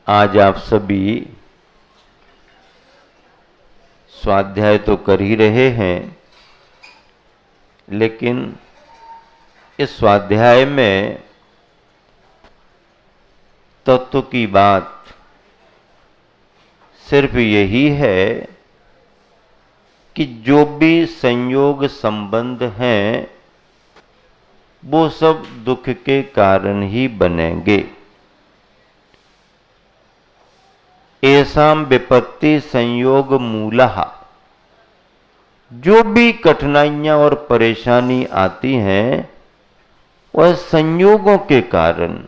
आज आप सभी स्वाध्याय तो कर ही रहे हैं, लेकिन इस स्वाध्याय में तत्व की बात सिर्फ यही है कि जो भी संयोग संबंध हैं वो सब दुख के कारण ही बनेंगे। ऐसाम विपत्ति संयोग मूलः, जो भी कठिनाइयां और परेशानी आती हैं वह संयोगों के कारण,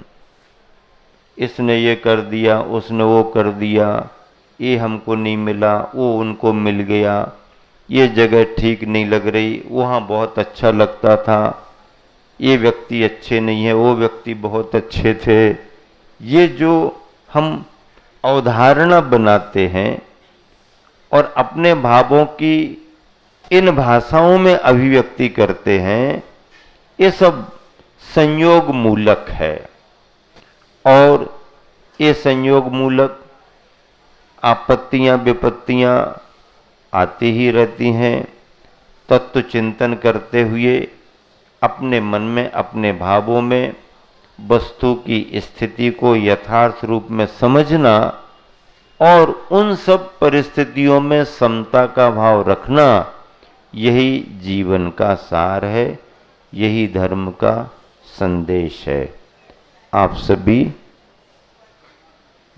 इसने ये कर दिया, उसने वो कर दिया, ये हमको नहीं मिला, वो उनको मिल गया, ये जगह ठीक नहीं लग रही, वहाँ बहुत अच्छा लगता था, ये व्यक्ति अच्छे नहीं है, वो व्यक्ति बहुत अच्छे थे। ये जो हम अवधारणा बनाते हैं और अपने भावों की इन भाषाओं में अभिव्यक्ति करते हैं, ये सब संयोग मूलक है। और ये संयोग मूलक आपत्तियां विपत्तियां आती ही रहती हैं। तत्व चिंतन करते हुए अपने मन में, अपने भावों में वस्तु की स्थिति को यथार्थ रूप में समझना और उन सब परिस्थितियों में समता का भाव रखना, यही जीवन का सार है, यही धर्म का संदेश है। आप सभी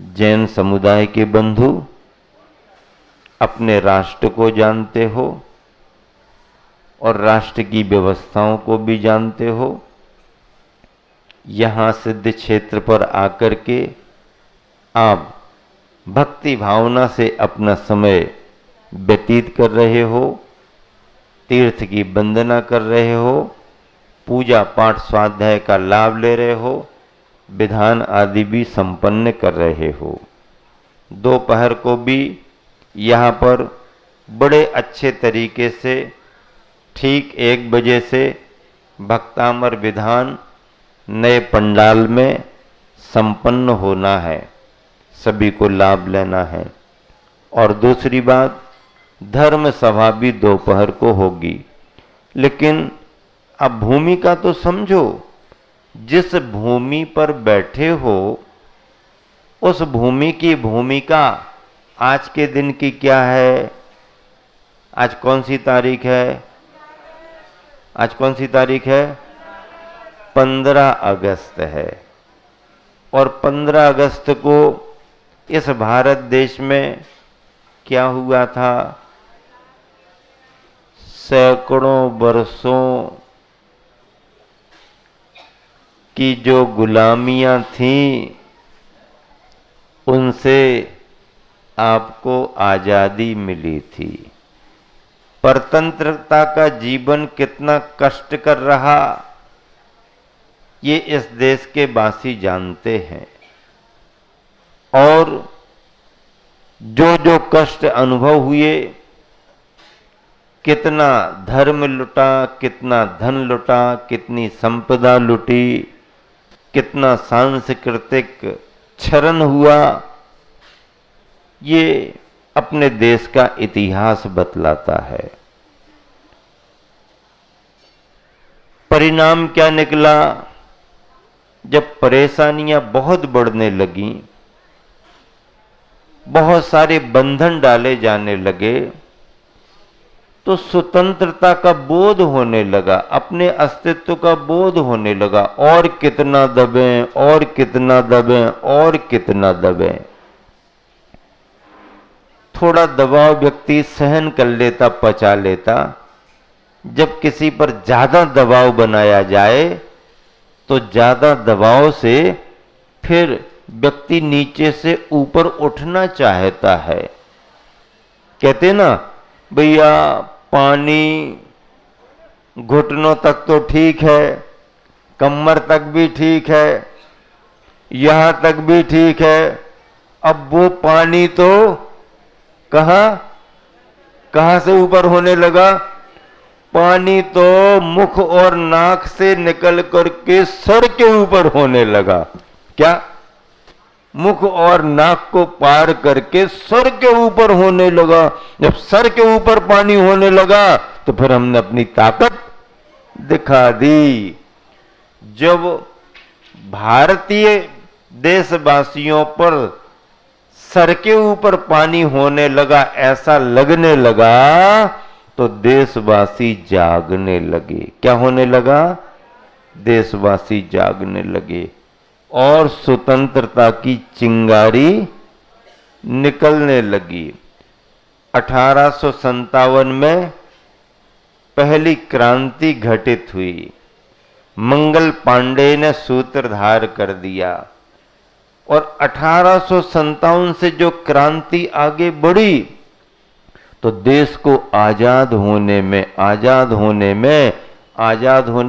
जैन समुदाय के बंधु अपने राष्ट्र को जानते हो और राष्ट्र की व्यवस्थाओं को भी जानते हो। यहाँ सिद्ध क्षेत्र पर आकर के आप भक्ति भावना से अपना समय व्यतीत कर रहे हो, तीर्थ की वंदना कर रहे हो, पूजा पाठ स्वाध्याय का लाभ ले रहे हो, विधान आदि भी संपन्न कर रहे हो। दोपहर को भी यहाँ पर बड़े अच्छे तरीके से ठीक 1 बजे से भक्तामर विधान नए पंडाल में संपन्न होना है, सभी को लाभ लेना है। और दूसरी बात, धर्म सभा भी दोपहर को होगी। लेकिन अब भूमिका तो समझो, जिस भूमि पर बैठे हो उस भूमि की भूमिका आज के दिन की क्या है? आज कौन सी तारीख है? आज कौन सी तारीख है? 15 अगस्त है। और 15 अगस्त को इस भारत देश में क्या हुआ था? सैकड़ों वर्षों की जो गुलामियां थीं उनसे आपको आजादी मिली थी। परतंत्रता का जीवन कितना कष्टकर रहा, ये इस देश के वासी जानते हैं। और जो जो कष्ट अनुभव हुए, कितना धर्म लुटा, कितना धन लुटा, कितनी संपदा लुटी, कितना सांस्कृतिक क्षरण हुआ, ये अपने देश का इतिहास बतलाता है। परिणाम क्या निकला? जब परेशानियां बहुत बढ़ने लगीं, बहुत सारे बंधन डाले जाने लगे, तो स्वतंत्रता का बोध होने लगा, अपने अस्तित्व का बोध होने लगा। और कितना दबें, और कितना दबें, और कितना दबें। थोड़ा दबाव व्यक्ति सहन कर लेता, पचा लेता। जब किसी पर ज्यादा दबाव बनाया जाए तो ज्यादा दबाव से फिर व्यक्ति नीचे से ऊपर उठना चाहता है। कहते ना, भैया पानी घुटनों तक तो ठीक है, कमर तक भी ठीक है, यहां तक भी ठीक है, अब वो पानी तो कहां से ऊपर होने लगा? पानी तो मुख और नाक से निकल करके सर के ऊपर होने लगा। क्या मुख और नाक को पार करके सर के ऊपर होने लगा। जब सर के ऊपर पानी होने लगा तो फिर हमने अपनी ताकत दिखा दी। जब भारतीय देशवासियों पर सर के ऊपर पानी होने लगा, ऐसा लगने लगा, तो देशवासी जागने लगे। क्या होने लगा? देशवासी जागने लगे और स्वतंत्रता की चिंगारी निकलने लगी। 1857 में पहली क्रांति घटित हुई। मंगल पांडे ने सूत्रधार कर दिया और 1857 से जो क्रांति आगे बढ़ी तो देश को आजाद होने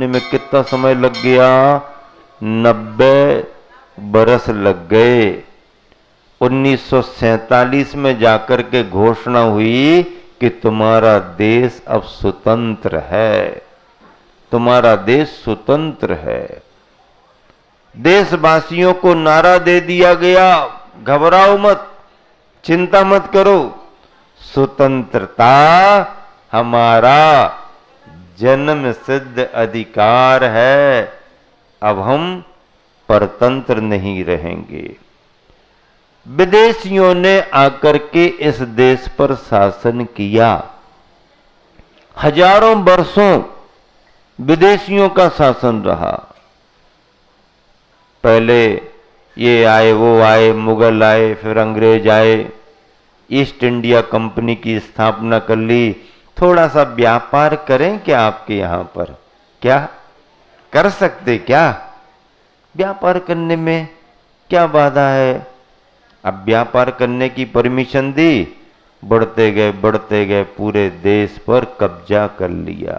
में कितना समय लग गया? 90 बरस लग गए। 1947 में जाकर के घोषणा हुई कि तुम्हारा देश अब स्वतंत्र है, तुम्हारा देश स्वतंत्र है। देशवासियों को नारा दे दिया गया, घबराओ मत, चिंता मत करो, स्वतंत्रता हमारा जन्म सिद्ध अधिकार है, अब हम परतंत्र नहीं रहेंगे। विदेशियों ने आकर के इस देश पर शासन किया। हजारों वर्षों विदेशियों का शासन रहा। पहले ये आए, वो आए, मुगल आए, फिर अंग्रेज आए, ईस्ट इंडिया कंपनी की स्थापना कर ली। थोड़ा सा व्यापार करें क्या आपके यहां पर? क्या कर सकते? क्या व्यापार करने में क्या बाधा है? अब व्यापार करने की परमिशन दी, बढ़ते गए, पूरे देश पर कब्जा कर लिया।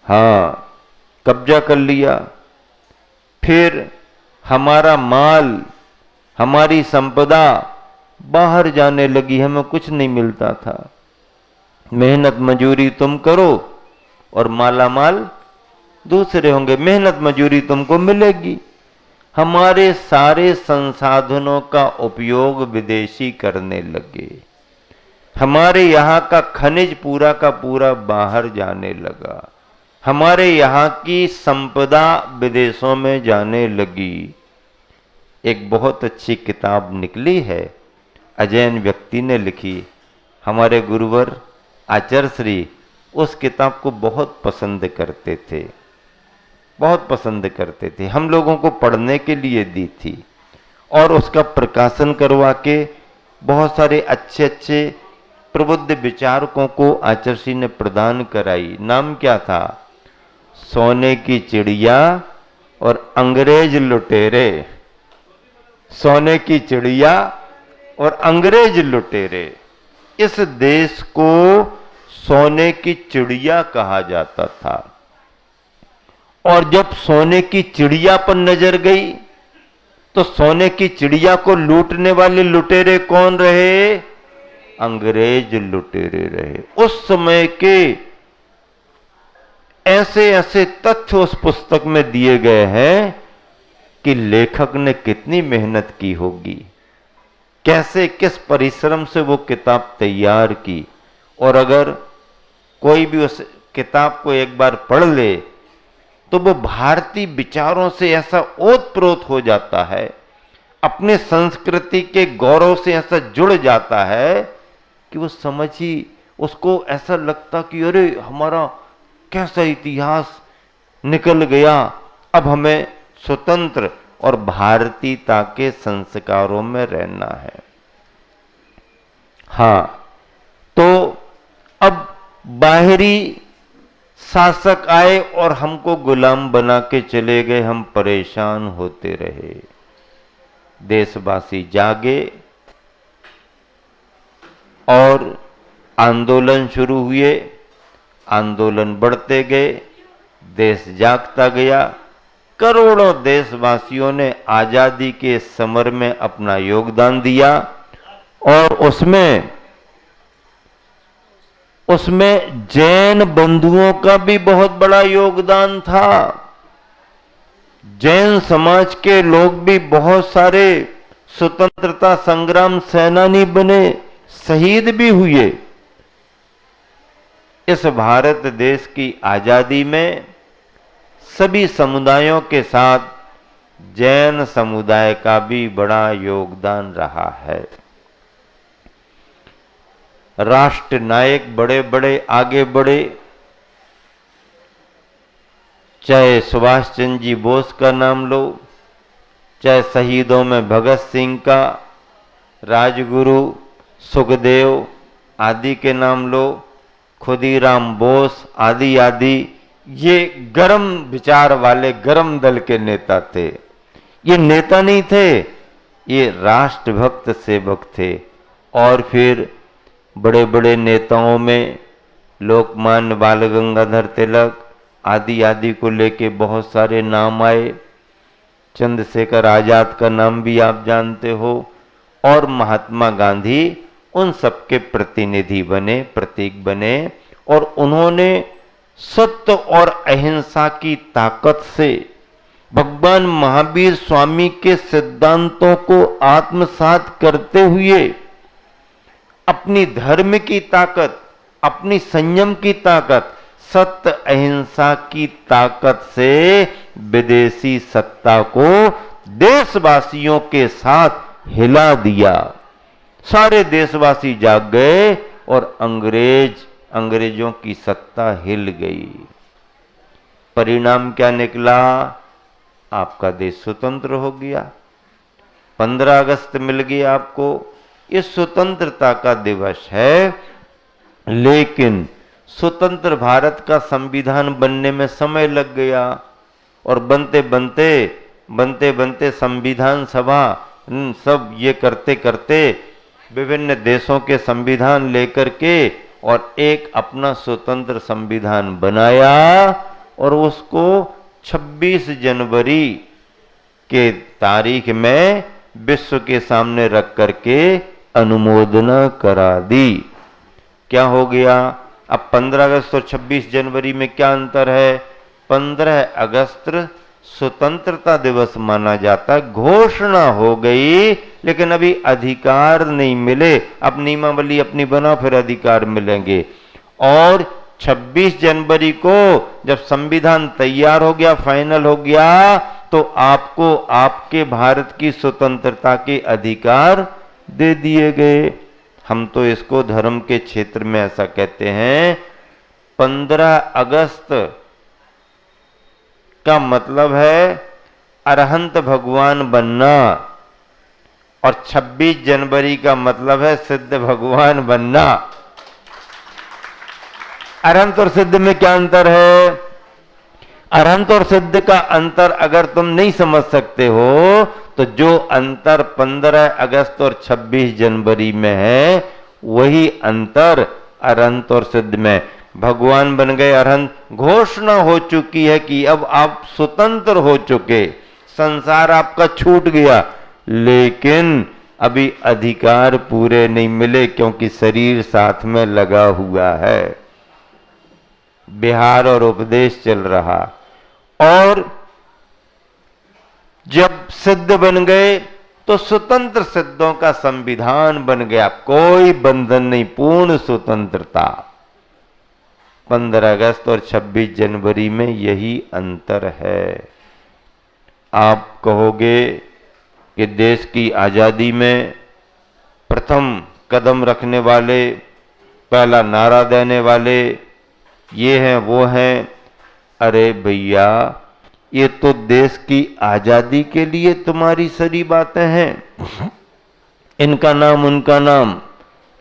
हां, कब्जा कर लिया। फिर हमारा माल, हमारी संपदा बाहर जाने लगी, हमें कुछ नहीं मिलता था। मेहनत मजूरी तुम करो और मालामाल दूसरे होंगे, मेहनत मजूरी तुमको मिलेगी। हमारे सारे संसाधनों का उपयोग विदेशी करने लगे। हमारे यहाँ का खनिज पूरा का पूरा बाहर जाने लगा। हमारे यहाँ की संपदा विदेशों में जाने लगी। एक बहुत अच्छी किताब निकली है, अजैन व्यक्ति ने लिखी। हमारे गुरुवर आचार्य श्री उस किताब को बहुत पसंद करते थे, बहुत पसंद करते थे। हम लोगों को पढ़ने के लिए दी थी और उसका प्रकाशन करवा के बहुत सारे अच्छे अच्छे प्रबुद्ध विचारकों को आचार्य श्री ने प्रदान कराई। नाम क्या था? सोने की चिड़िया और अंग्रेज लुटेरे। सोने की चिड़िया और अंग्रेज लुटेरे। इस देश को सोने की चिड़िया कहा जाता था। और जब सोने की चिड़िया पर नजर गई तो सोने की चिड़िया को लूटने वाले लुटेरे कौन रहे? अंग्रेज लुटेरे रहे। उस समय के ऐसे ऐसे तथ्य उस पुस्तक में दिए गए हैं कि लेखक ने कितनी मेहनत की होगी, कैसे किस परिश्रम से वो किताब तैयार की। और अगर कोई भी उस किताब को एक बार पढ़ ले तो वो भारतीय विचारों से ऐसा ओतप्रोत हो जाता है, अपने संस्कृति के गौरव से ऐसा जुड़ जाता है कि वो समझ ही, उसको ऐसा लगता कि अरे हमारा कैसा इतिहास निकल गया, अब हमें स्वतंत्र और भारतीयता के संस्कारों में रहना है। हां, तो अब बाहरी शासक आए और हमको गुलाम बना के चले गए, हम परेशान होते रहे। देशवासी जागे और आंदोलन शुरू हुए, आंदोलन बढ़ते गए, देश जागता गया। करोड़ों देशवासियों ने आजादी के समर में अपना योगदान दिया और उसमें जैन बंधुओं का भी बहुत बड़ा योगदान था। जैन समाज के लोग भी बहुत सारे स्वतंत्रता संग्राम सेनानी बने, शहीद भी हुए। इस भारत देश की आजादी में सभी समुदायों के साथ जैन समुदाय का भी बड़ा योगदान रहा है। राष्ट्र नायक बड़े बड़े आगे बढ़े, चाहे सुभाष चंद्र जी बोस का नाम लो, चाहे शहीदों में भगत सिंह का, राजगुरु, सुखदेव आदि के नाम लो, खुदीराम बोस आदि आदि, ये गर्म विचार वाले गर्म दल के नेता थे। ये नेता नहीं थे, ये राष्ट्रभक्त सेवक थे। और फिर बड़े बड़े नेताओं में लोकमान्य बाल गंगाधर तिलक आदि आदि को लेके बहुत सारे नाम आए। चंद्रशेखर आजाद का नाम भी आप जानते हो, और महात्मा गांधी उन सबके प्रतिनिधि बने, प्रतीक बने, और उन्होंने सत्य और अहिंसा की ताकत से भगवान महावीर स्वामी के सिद्धांतों को आत्मसात करते हुए अपनी धर्म की ताकत, अपनी संयम की ताकत, सत्य अहिंसा की ताकत से विदेशी सत्ता को देशवासियों के साथ हिला दिया। सारे देशवासी जाग गए और अंग्रेजों की सत्ता हिल गई। परिणाम क्या निकला? आपका देश स्वतंत्र हो गया। 15 अगस्त मिल गई आपको। इस स्वतंत्रता का दिवस है, लेकिन स्वतंत्र भारत का संविधान बनने में समय लग गया, और बनते बनते संविधान सभा सब ये करते करते विभिन्न देशों के संविधान लेकर के और एक अपना स्वतंत्र संविधान बनाया, और उसको 26 जनवरी के तारीख में विश्व के सामने रख करके अनुमोदना करा दी। क्या हो गया? अब 15 अगस्त और 26 जनवरी में क्या अंतर है? 15 अगस्त स्वतंत्रता दिवस माना जाता, घोषणा हो गई, लेकिन अभी अधिकार नहीं मिले। अब नियमावली अपनी बना, फिर अधिकार मिलेंगे। और 26 जनवरी को जब संविधान तैयार हो गया, फाइनल हो गया, तो आपको आपके भारत की स्वतंत्रता के अधिकार दे दिए गए। हम तो इसको धर्म के क्षेत्र में ऐसा कहते हैं, 15 अगस्त का मतलब है अरहंत भगवान बनना, और 26 जनवरी का मतलब है सिद्ध भगवान बनना। अरहंत और सिद्ध में क्या अंतर है? अरहंत और सिद्ध का अंतर अगर तुम नहीं समझ सकते हो, तो जो अंतर 15 अगस्त और 26 जनवरी में है, वही अंतर अरहंत और सिद्ध में। भगवान बन गए अरहंत, घोषणा हो चुकी है कि अब आप स्वतंत्र हो चुके, संसार आपका छूट गया, लेकिन अभी अधिकार पूरे नहीं मिले, क्योंकि शरीर साथ में लगा हुआ है। बिहार और उपदेश चल रहा। और जब सिद्ध बन गए तो स्वतंत्र सिद्धों का संविधान बन गया, कोई बंधन नहीं, पूर्ण स्वतंत्रता। 15 अगस्त और 26 जनवरी में यही अंतर है। आप कहोगे कि देश की आजादी में प्रथम कदम रखने वाले, पहला नारा देने वाले ये हैं वो हैं। अरे भैया, ये तो देश की आजादी के लिए तुम्हारी सारी बातें हैं, इनका नाम उनका नाम,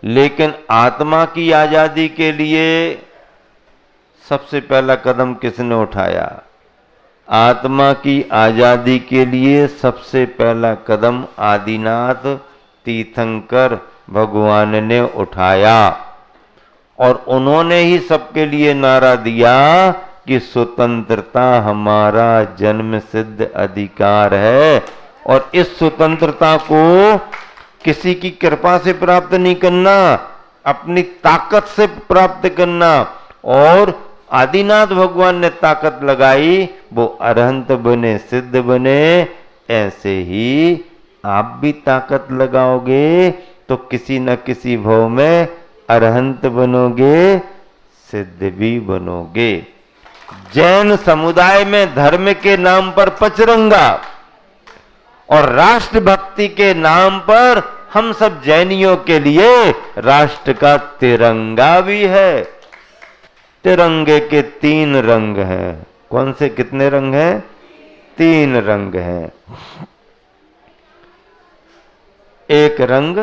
लेकिन आत्मा की आजादी के लिए सबसे पहला कदम किसने उठाया? आत्मा की आजादी के लिए सबसे पहला कदम आदिनाथ तीर्थंकर भगवान ने उठाया, और उन्होंने ही सबके लिए नारा दिया कि स्वतंत्रता हमारा जन्म सिद्ध अधिकार है, और इस स्वतंत्रता को किसी की कृपा से प्राप्त नहीं करना, अपनी ताकत से प्राप्त करना, और आदिनाथ भगवान ने ताकत लगाई, वो अरहंत बने, सिद्ध बने। ऐसे ही आप भी ताकत लगाओगे तो किसी न किसी भाव में अरहंत बनोगे, सिद्ध भी बनोगे। जैन समुदाय में धर्म के नाम पर पचरंगा और राष्ट्र भक्ति के नाम पर हम सब जैनियों के लिए राष्ट्र का तिरंगा भी है। तिरंगे के 3 रंग हैं। कौन से कितने रंग हैं? 3 रंग हैं। एक रंग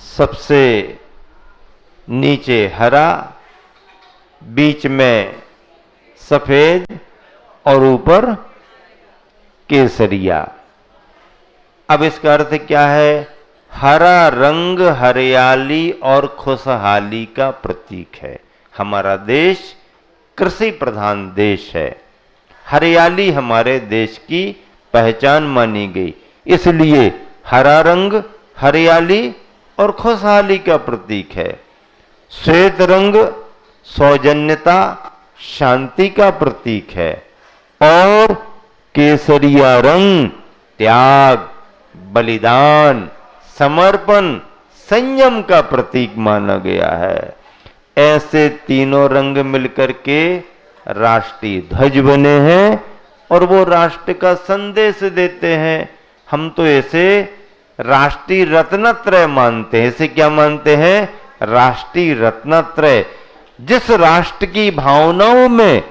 सबसे नीचे हरा, बीच में सफेद और ऊपर केसरिया। अब इसका अर्थ क्या है? हरा रंग हरियाली और खुशहाली का प्रतीक है। हमारा देश कृषि प्रधान देश है। हरियाली हमारे देश की पहचान मानी गई, इसलिए हरा रंग हरियाली और खुशहाली का प्रतीक है। श्वेत रंग सौजन्यता, शांति का प्रतीक है और केसरिया रंग त्याग, बलिदान, समर्पण, संयम का प्रतीक माना गया है। ऐसे तीनों रंग मिलकर के राष्ट्रीय ध्वज बने हैं और वो राष्ट्र का संदेश देते हैं। हम तो ऐसे राष्ट्रीय रत्नत्रय मानते हैं। इसे क्या मानते हैं? राष्ट्रीय रत्नत्रय। जिस राष्ट्र की भावनाओं में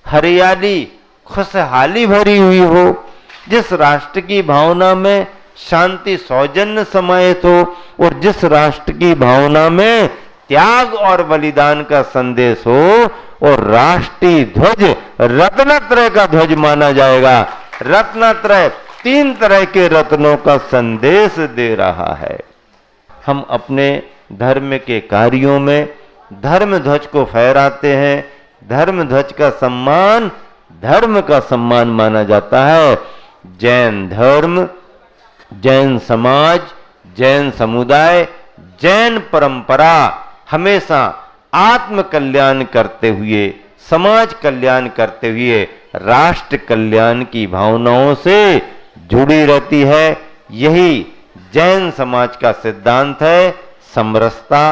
हरियाली खुशहाली भरी हुई हो, जिस राष्ट्र की भावना में शांति सौजन्य समाहित हो और जिस राष्ट्र की भावना में त्याग और बलिदान का संदेश हो, और राष्ट्रीय ध्वज रत्नत्रय का ध्वज माना जाएगा। रत्नत्रय 3 तरह के रत्नों का संदेश दे रहा है। हम अपने धर्म के कार्यों में धर्म ध्वज को फहराते हैं। धर्म ध्वज का सम्मान धर्म का सम्मान माना जाता है। जैन धर्म, जैन समाज, जैन समुदाय, जैन परंपरा हमेशा आत्म कल्याण करते हुए, समाज कल्याण करते हुए राष्ट्र कल्याण की भावनाओं से जुड़ी रहती है। यही जैन समाज का सिद्धांत है। समरसता,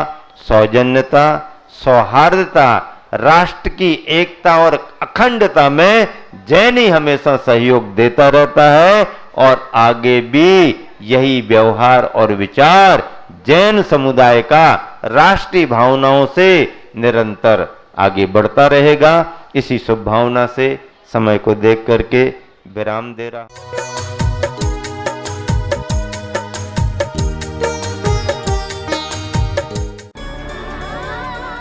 सौजन्यता, सौहार्दता, राष्ट्र की एकता और अखंडता में जैन ही हमेशा सहयोग देता रहता है और आगे भी यही व्यवहार और विचार जैन समुदाय का राष्ट्रीय भावनाओं से निरंतर आगे बढ़ता रहेगा। इसी शुभ भावना से समय को देख करके विराम दे रहा।